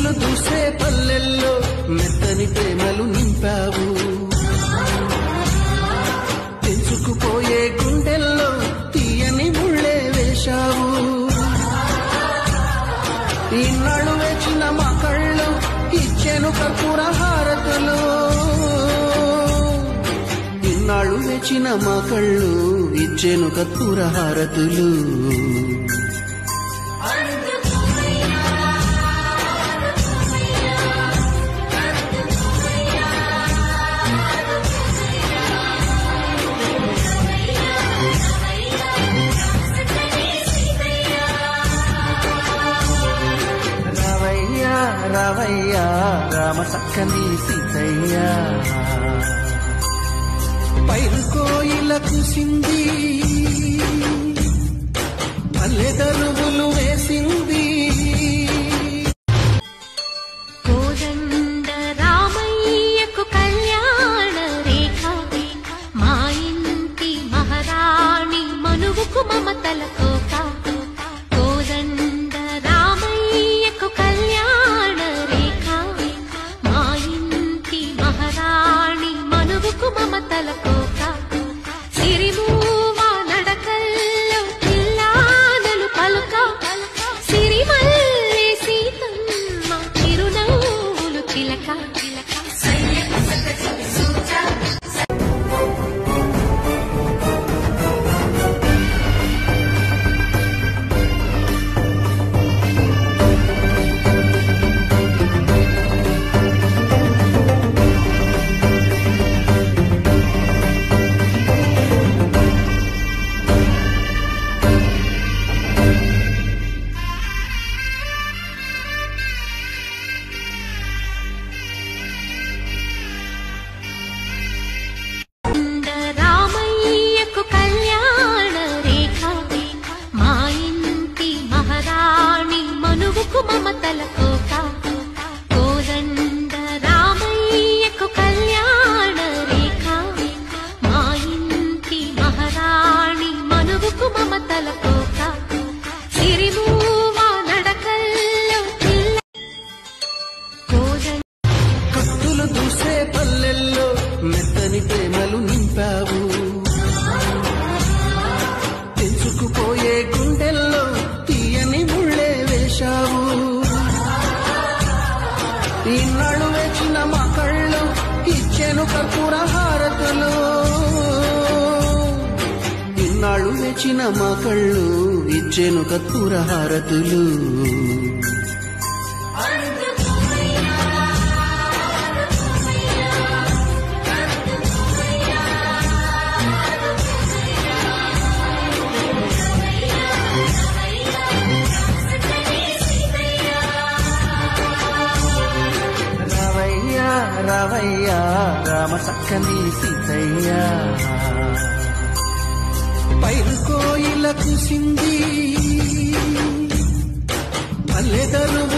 కత్తులు దూసే పల్లెల్లో మెత్తని ప్రేమలు నింపావు, తెంచుకుపోయే గుండెల్లో తీయని ముళ్ళే వేశావు. ఇన్నాళ్ళు వేచిన మా కళ్ళు ఇచ్చెను కర్పూర హారతులు, ఇన్నాళ్ళు వేచిన మా కళ్ళు ఇచ్చెను కర్పూర హారతులు. రావయ్యా రామ సక్కని సీతయ్య, పైరు కోయిల కుసింది పల్లె దరువులు వేసింది. కోదండ రామయ్యకు కళ్యాణ రేఖ, మా ఇంటి మహారాణి మనువుకు మమతల కోక. కోదండ రామయ్యకు కళ్యాణ రేఖ, మా ఇంటి మహారాణి మనువుకు మమతల కోక. సిరిమూవ నడకల్లో పిల్లానలు పలుక, సిరిమల్లె సీతమ్మ చిరునవ్వులు చిలక. రామయ్యకు కళ్యాణ రేఖ, మా ఇంటి మహారాణి మనువుకు మమతల కోక. కోదండ రామయ్యకు కళ్యాణ రేఖ, మా ఇంటి మహారాణి మనువుకు మమతల కోక. సిరిమూవ నడకల్లో కత్తులు దూసే పల్లెల్లో మెత్తని ప్రేమలు నింపావు, తెంచుకుపోయే గుండెల్లో తీయని ముళ్ళే వేశావు. ఇన్నాళ్ళు వేచిన మా కళ్ళు ఇచ్చెను కర్పూర హారతులు, ఇన్నాళ్ళు వేచిన మా కళ్ళు ఇచ్చెను కర్పూర హారతులు. రావయ్యా రామ సక్కని సీతయ్య, పైరు కోయిల కుసింది పల్లె దరువు